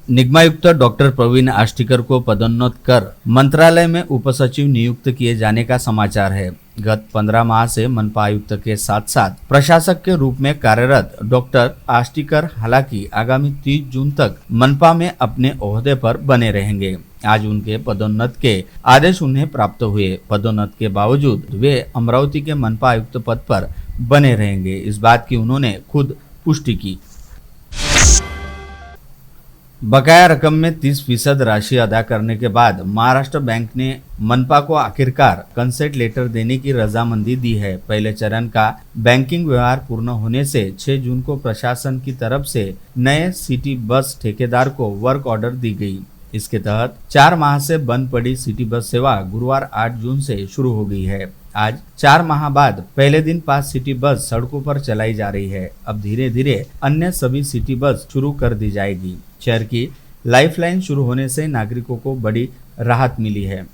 निगमायुक्त doctor Praveen Ashtikar को पदोन्नत कर मंत्रालय में उपसचिव नियुक्त किए जाने का समाचार है। गत 15 माह से मनपा आयुक्त के साथ साथ प्रशासक के रूप में कार्यरत डॉक्टर आष्टीकर हालांकि आगामी 30 जून तक मनपा में अपने ओहदे पर बने रहेंगे। आज उनके पदोन्नत के आदेश उन्हें प्राप्त हुए। पदोन्नत के बावजूद वे अमरावती के मनपा आयुक्त पद पर बने रहेंगे, इस बात की उन्होंने खुद पुष्टि की। बकाया रकम में 30% राशि अदा करने के बाद महाराष्ट्र बैंक ने मनपा को आखिरकार कंसेंट लेटर देने की रजामंदी दी है। पहले चरण का बैंकिंग व्यवहार पूर्ण होने से 6 जून को प्रशासन की तरफ से नए सिटी बस ठेकेदार को वर्क ऑर्डर दी गई। इसके तहत 4 माह से बंद पड़ी सिटी बस सेवा गुरुवार 8 जून से शुरू हो गई है। आज 4 माह बाद पहले दिन 5 सिटी बस सड़कों पर चलाई जा रही है। अब धीरे धीरे अन्य सभी सिटी बस शुरू कर दी जाएगी। शहर की लाइफलाइन शुरू होने से नागरिकों को बड़ी राहत मिली है।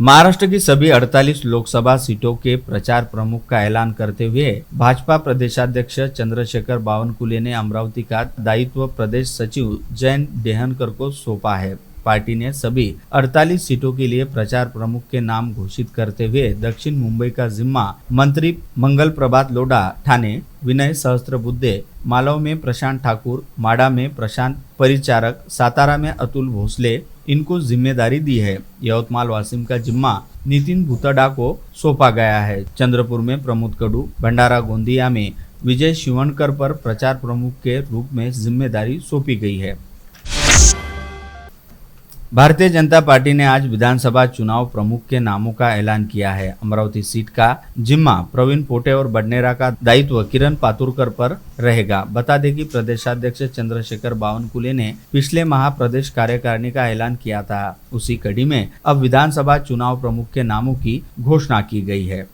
महाराष्ट्र की सभी 48 लोकसभा सीटों के प्रचार प्रमुख का ऐलान करते हुए भाजपा प्रदेशाध्यक्ष चंद्रशेखर बावनकुले ने अमरावती का दायित्व प्रदेश सचिव जयंत डेहनकर को सौंपा है। पार्टी ने सभी 48 सीटों के लिए प्रचार प्रमुख के नाम घोषित करते हुए दक्षिण मुंबई का जिम्मा मंत्री मंगल प्रभात लोढ़ा, ठाणे विनय सहस्त्रबुद्धे, मालव में प्रशांत ठाकुर, माडा में प्रशांत परिचारक, सातारा में अतुल भोसले इनको जिम्मेदारी दी है। यवतमाल वासिम का जिम्मा नितिन भूतड़ा को सौंपा गया है। चंद्रपुर में प्रमोद कडू, भंडारा गोंदिया में विजय शिवणकर पर प्रचार प्रमुख के रूप में जिम्मेदारी सौंपी गई है। भारतीय जनता पार्टी ने आज विधानसभा चुनाव प्रमुख के नामों का ऐलान किया है। अमरावती सीट का जिम्मा प्रवीण पोटे और बडनेरा का दायित्व किरण पातुरकर पर रहेगा। बता दें कि प्रदेशाध्यक्ष चंद्रशेखर बावनकुले ने पिछले माह प्रदेश कार्यकारिणी का ऐलान किया था। उसी कड़ी में अब विधानसभा चुनाव प्रमुख के नामों की घोषणा की गई है।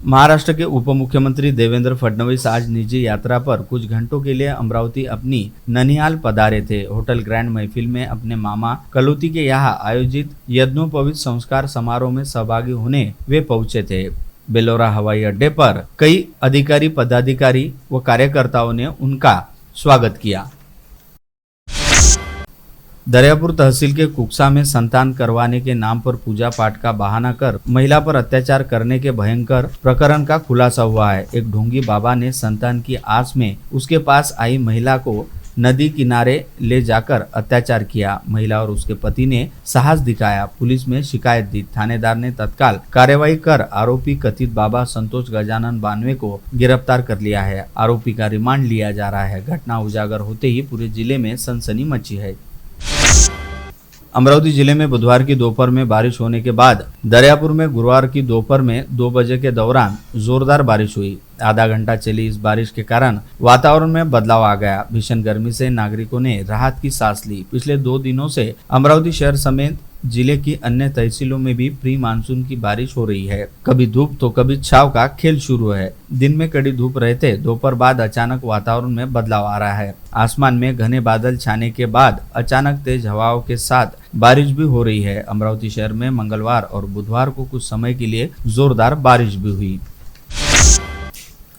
महाराष्ट्र के उप मुख्यमंत्री देवेंद्र फडणवीस आज निजी यात्रा पर कुछ घंटों के लिए अमरावती अपनी ननिहाल पधारे थे। होटल ग्रैंड महफिल में अपने मामा कलोती के यहाँ आयोजित यज्ञोपवीत संस्कार समारोह में सहभागी होने वे पहुंचे थे। बेलोरा हवाई अड्डे पर कई अधिकारी, पदाधिकारी व कार्यकर्ताओं ने उनका स्वागत किया। दरियापुर तहसील के कुक्सा में संतान करवाने के नाम पर पूजा पाठ का बहाना कर महिला पर अत्याचार करने के भयंकर प्रकरण का खुलासा हुआ है। एक ढोंगी बाबा ने संतान की आस में उसके पास आई महिला को नदी किनारे ले जाकर अत्याचार किया। महिला और उसके पति ने साहस दिखाया, पुलिस में शिकायत दी। थानेदार ने तत्काल कार्यवाही कर आरोपी कथित बाबा संतोष गजानन बानवे को गिरफ्तार कर लिया है। आरोपी का रिमांड लिया जा रहा है। घटना उजागर होते ही पूरे जिले में सनसनी मची है। अमरावती जिले में बुधवार की दोपहर में बारिश होने के बाद दरियापुर में गुरुवार की दोपहर में 2 बजे के दौरान जोरदार बारिश हुई। आधा घंटा चली इस बारिश के कारण वातावरण में बदलाव आ गया। भीषण गर्मी से नागरिकों ने राहत की सांस ली। पिछले 2 दिनों से अमरावती शहर समेत जिले की अन्य तहसीलों में भी प्री मानसून की बारिश हो रही है। कभी धूप तो कभी छाव का खेल शुरू है। दिन में कड़ी धूप रहते दोपहर बाद अचानक वातावरण में बदलाव आ रहा है। आसमान में घने बादल छाने के बाद अचानक तेज हवाओं के साथ बारिश भी हो रही है। अमरावती शहर में मंगलवार और बुधवार को कुछ समय के लिए जोरदार बारिश भी हुई।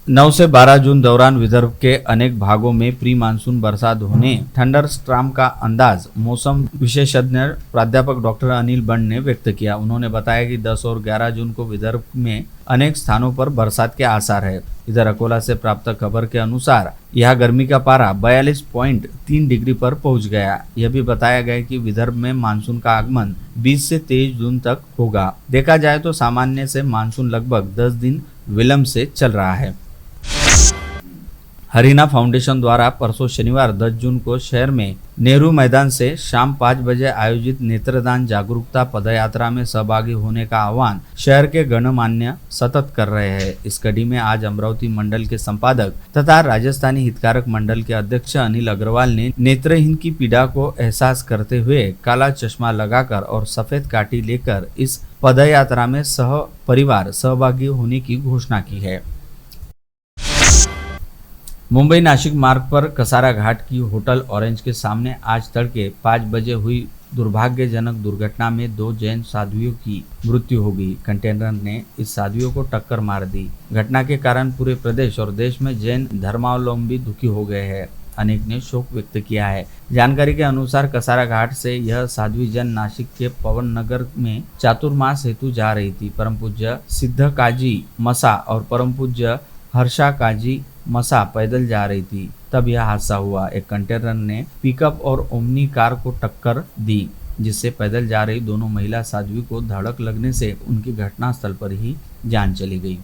9 से 12 जून दौरान विदर्भ के अनेक भागों में प्री मानसून बरसात होने थंडर स्ट्राम का अंदाज मौसम विशेषज्ञ प्राध्यापक डॉक्टर अनिल बंड ने व्यक्त किया। उन्होंने बताया कि 10 और 11 जून को विदर्भ में अनेक स्थानों पर बरसात के आसार है। इधर अकोला से प्राप्त खबर के अनुसार यह गर्मी का पारा 42.3 डिग्री पर पहुंच गया। यह भी बताया गया कि विदर्भ में मानसून का आगमन 20 से 23 जून तक होगा। देखा जाए तो सामान्य से मानसून लगभग 10 दिन विलंब से चल रहा है। हरीना फाउंडेशन द्वारा परसों शनिवार 10 जून को शहर में नेहरू मैदान से शाम 5 बजे आयोजित नेत्रदान जागरूकता पदयात्रा में सहभागी होने का आह्वान शहर के गणमान्य सतत कर रहे हैं। इस कड़ी में आज अमरावती मंडल के संपादक तथा राजस्थानी हितकारक मंडल के अध्यक्ष अनिल अग्रवाल ने नेत्रहीन की पीड़ा को एहसास करते हुए काला चश्मा लगाकर और सफेद काठी लेकर इस पदयात्रा में सह परिवार सहभागी होने की घोषणा की है। मुंबई नासिक मार्ग पर कसारा घाट की होटल ऑरेंज के सामने आज तड़के 5 बजे हुई दुर्भाग्यजनक दुर्घटना में 2 जैन साधुओं की मृत्यु हो गई। कंटेनर ने इस साधुओं को टक्कर मार दी। घटना के कारण पूरे प्रदेश और देश में जैन धर्मावलंबी दुखी हो गए हैं। अनेक ने शोक व्यक्त किया है। जानकारी के अनुसार कसारा घाट से यह साध्वी जन नासिक के पवन नगर में चातुर्मास हेतु जा रही थी। परम पूज्य सिद्ध काजी मसा और परम पूज्य हर्षा काजी मसा पैदल जा रही थी, तब यह हादसा हुआ। एक कंटेनर ने पिकअप और ओमनी कार को टक्कर दी, जिससे पैदल जा रही दोनों महिला साध्वी को धड़क लगने से उनकी घटनास्थल पर ही जान चली गई।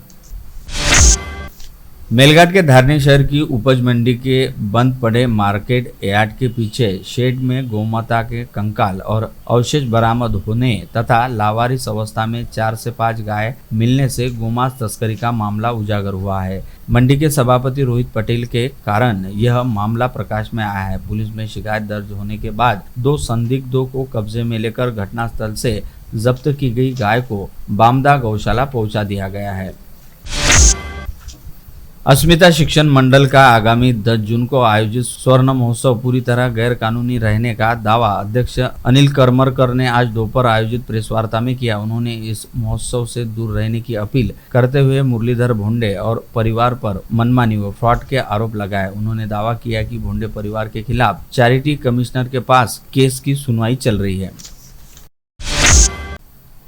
मेलघाट के धारनी शहर की उपज मंडी के बंद पड़े मार्केट यार्ड के पीछे शेड में गौमाता के कंकाल और अवशेष बरामद होने तथा लावारिस अवस्था में 4 से 5 गाय मिलने से गोमांस तस्करी का मामला उजागर हुआ है। मंडी के सभापति रोहित पटेल के कारण यह मामला प्रकाश में आया है। पुलिस में शिकायत दर्ज होने के बाद 2 संदिग्धों को कब्जे में लेकर घटनास्थल से जब्त की गई गाय को बामदा गौशाला पहुंचा दिया गया है। अस्मिता शिक्षण मंडल का आगामी 10 जून को आयोजित स्वर्ण महोत्सव पूरी तरह गैर कानूनी रहने का दावा अध्यक्ष अनिल करमरकर ने आज दोपहर आयोजित प्रेस वार्ता में किया। उन्होंने इस महोत्सव से दूर रहने की अपील करते हुए मुरलीधर भोंडे और परिवार पर मनमानी व फ्रॉड के आरोप लगाए। उन्होंने दावा किया कि भोंडे परिवार के खिलाफ चैरिटी कमिश्नर के पास केस की सुनवाई चल रही है।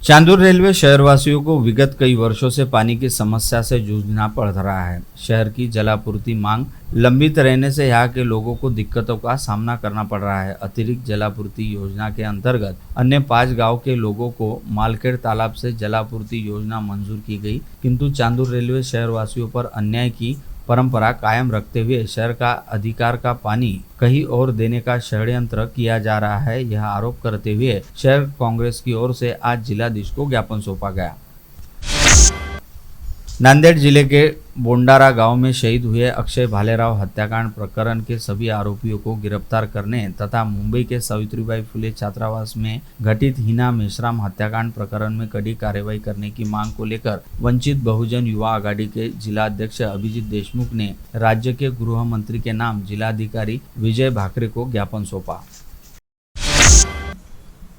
चांदूर रेलवे शहरवासियों को विगत कई वर्षों से पानी की समस्या से जूझना पड़ रहा है। शहर की जलापूर्ति मांग लंबित रहने से यहाँ के लोगों को दिक्कतों का सामना करना पड़ रहा है। अतिरिक्त जलापूर्ति योजना के अंतर्गत अन्य 5 गांव के लोगों को मालखेड़ तालाब से जलापूर्ति योजना मंजूर की गई, किंतु चांदूर रेलवे शहरवासियों पर अन्याय की परंपरा कायम रखते हुए शहर का अधिकार का पानी कहीं और देने का षड्यंत्र किया जा रहा है। यह आरोप करते हुए शहर कांग्रेस की ओर से आज जिलाधीश को ज्ञापन सौंपा गया। नांदेड़ जिले के बोंडारा गांव में शहीद हुए अक्षय भालेराव हत्याकांड प्रकरण के सभी आरोपियों को गिरफ्तार करने तथा मुंबई के सावित्रीबाई फुले छात्रावास में घटित हिना मेश्राम हत्याकांड प्रकरण में कड़ी कार्रवाई करने की मांग को लेकर वंचित बहुजन युवा आघाड़ी के जिलाध्यक्ष अभिजीत देशमुख ने राज्य के गृह मंत्री के नाम जिलाधिकारी विजय भाकरे को ज्ञापन सौंपा।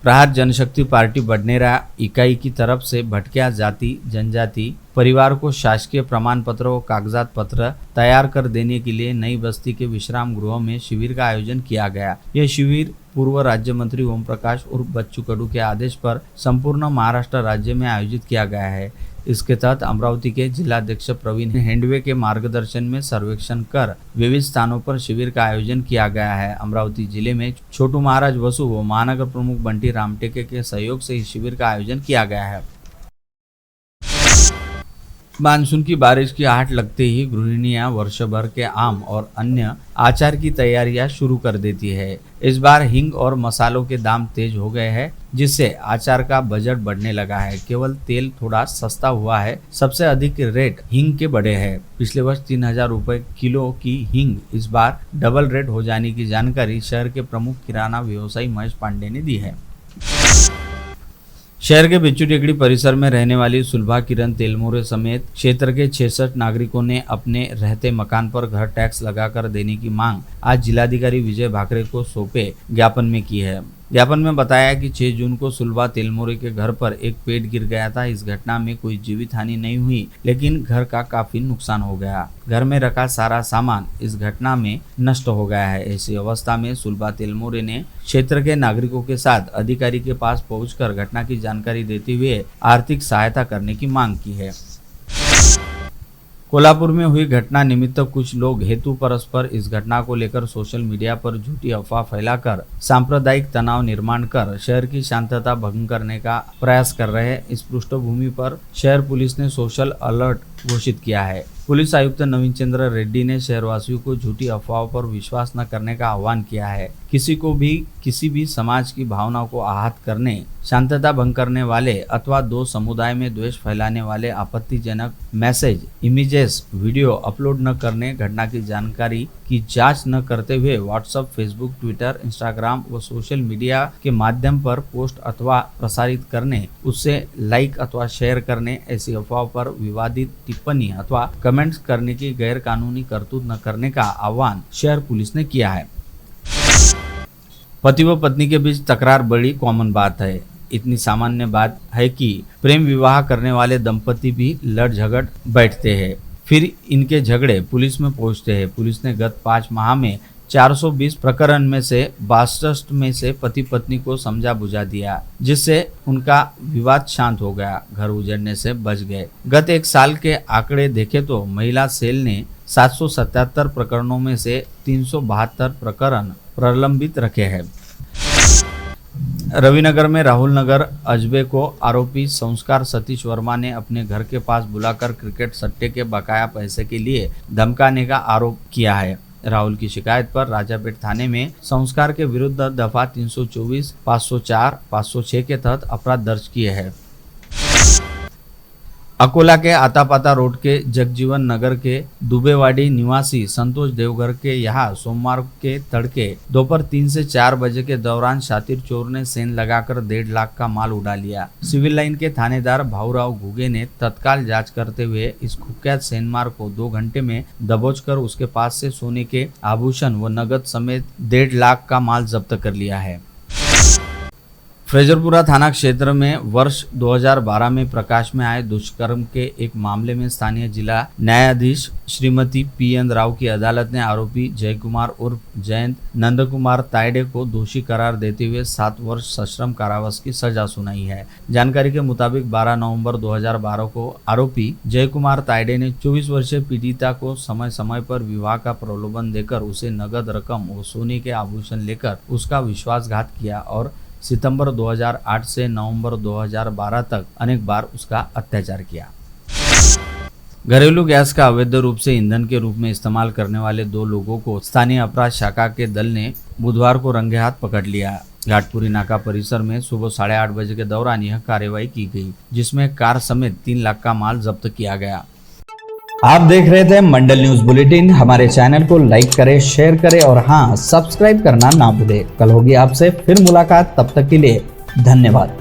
प्रहार जनशक्ति पार्टी बडनेरा इकाई की तरफ से भटकिया जाति जनजाति परिवार को शासकीय प्रमाण पत्र और कागजात पत्र तैयार कर देने के लिए नई बस्ती के विश्राम गृह में शिविर का आयोजन किया गया। यह शिविर पूर्व राज्य मंत्री ओम प्रकाश उर्फ बच्चू कडू के आदेश पर संपूर्ण महाराष्ट्र राज्य में आयोजित किया गया है। इसके तहत अमरावती के जिलाध्यक्ष प्रवीण हेंडवे के मार्गदर्शन में सर्वेक्षण कर विविध स्थानों पर शिविर का आयोजन किया गया है। अमरावती जिले में छोटू महाराज वसु व महानगर प्रमुख बंटी रामटेके के सहयोग से इस शिविर का आयोजन किया गया है। मानसून की बारिश की आहट लगते ही गृहिणियां वर्षभर के आम और अन्य आचार की तैयारियां शुरू कर देती है। इस बार हींग और मसालों के दाम तेज हो गए हैं, जिससे आचार का बजट बढ़ने लगा है। केवल तेल थोड़ा सस्ता हुआ है, सबसे अधिक रेट हींग के बढ़े हैं। पिछले वर्ष 3000 रुपए किलो की हींग इस बार डबल रेट हो जाने की जानकारी शहर के प्रमुख किराना व्यवसायी महेश पांडे ने दी है। शहर के बिच्छू टेकड़ी परिसर में रहने वाली सुलभा किरण तेलमोरे समेत क्षेत्र के 66 नागरिकों ने अपने रहते मकान पर घर टैक्स लगाकर देने की मांग आज जिलाधिकारी विजय भाकरे को सौंपे ज्ञापन में की है। ज्ञापन में बताया कि 6 जून को सुलभा तेलमोरे के घर पर एक पेड़ गिर गया था। इस घटना में कोई जीवित हानि नहीं हुई, लेकिन घर का काफी नुकसान हो गया। घर में रखा सारा सामान इस घटना में नष्ट हो गया है। ऐसी अवस्था में सुलभा तेलमोरे ने क्षेत्र के नागरिकों के साथ अधिकारी के पास पहुंचकर घटना की जानकारी देते हुए आर्थिक सहायता करने की मांग की है। कोल्हापुर में हुई घटना निमित्त कुछ लोग हेतु परस्पर इस घटना को लेकर सोशल मीडिया पर झूठी अफवाह फैलाकर सांप्रदायिक तनाव निर्माण कर शहर की शांतता भंग करने का प्रयास कर रहे हैं। इस पृष्ठभूमि पर शहर पुलिस ने सोशल अलर्ट घोषित किया है। पुलिस आयुक्त नवीन चंद्र रेड्डी ने शहरवासियों को झूठी अफवाहों पर विश्वास न करने का आह्वान किया है। किसी को भी किसी भी समाज की भावनाओं को आहत करने, शांतता भंग करने वाले अथवा दो समुदाय में द्वेष फैलाने वाले आपत्तिजनक मैसेज, इमेजेस, वीडियो अपलोड न करने, घटना की जानकारी की जांच न करते हुए व्हाट्सएप, फेसबुक, ट्विटर, इंस्टाग्राम व सोशल मीडिया के माध्यम पर पोस्ट अथवा प्रसारित करने, उससे लाइक अथवा शेयर करने, ऐसी अफवाहों पर विवादित टिप्पणी अथवा कमेंट्स करने की गैर कानूनी करतूत न करने का आह्वान शहर पुलिस ने किया है। पति व पत्नी के बीच तकरार बड़ी कॉमन बात है। इतनी सामान्य बात है कि प्रेम विवाह करने वाले दंपति भी लड़ झगड़ बैठते हैं, फिर इनके झगड़े पुलिस में पहुंचते हैं। पुलिस ने गत 5 माह में 420 प्रकरण में से 62 में से पति पत्नी को समझा बुझा दिया, जिससे उनका विवाद शांत हो गया, घर उजड़ने से बच गए। गत एक साल के आंकड़े देखें तो महिला सेल ने 777 प्रकरणों में से 372 प्रकरण प्रलंबित रखे हैं। रविनगर में राहुल नगर अजबे को आरोपी संस्कार सतीश वर्मा ने अपने घर के पास बुलाकर क्रिकेट सट्टे के बकाया पैसे के लिए धमकाने का आरोप किया है। राहुल की शिकायत पर राजापेट थाने में संस्कार के विरुद्ध दफा 324, 504, 506 के तहत अपराध दर्ज किए हैं। अकोला के आतापाता रोड के जगजीवन नगर के दुबेवाड़ी निवासी संतोष देवघर के यहाँ सोमवार के तड़के दोपहर 3 से 4 बजे के दौरान शातिर चोर ने सेंध लगाकर 1.5 लाख का माल उड़ा लिया। सिविल लाइन के थानेदार भाऊराव घुगे ने तत्काल जांच करते हुए इस कुख्यात सेंधमार को 2 घंटे में दबोचकर उसके पास से सोने के आभूषण व नगद समेत 1.5 लाख का माल जब्त कर लिया है। फ्रेजरपुरा थाना क्षेत्र में वर्ष 2012 में प्रकाश में आए दुष्कर्म के एक मामले में स्थानीय जिला न्यायाधीश श्रीमती पी.एन. राव की अदालत ने आरोपी जयकुमार उर्फ जयंत नंदकुमार तायडे को दोषी करार देते हुए 7 वर्ष सश्रम कारावास की सजा सुनाई है। जानकारी के मुताबिक 12 नवंबर 2012 को आरोपी जयकुमार तायडे ने 24 वर्षीय पीड़िता को समय समय पर विवाह का प्रलोभन देकर उसे नगद रकम और सोने के आभूषण लेकर उसका विश्वासघात किया और सितंबर 2008 से नवंबर 2012 तक अनेक बार उसका अत्याचार किया। घरेलू गैस का अवैध रूप से ईंधन के रूप में इस्तेमाल करने वाले 2 लोगों को स्थानीय अपराध शाखा के दल ने बुधवार को रंगे हाथ पकड़ लिया। घाटपुरी नाका परिसर में सुबह 8:30 बजे के दौरान यह कार्रवाई की गई, जिसमें कार समेत 3 लाख का माल जब्त किया गया। आप देख रहे थे मंडल न्यूज बुलेटिन। हमारे चैनल को लाइक करें, शेयर करें और हाँ, सब्सक्राइब करना ना भूलें। कल होगी आपसे फिर मुलाकात, तब तक के लिए धन्यवाद।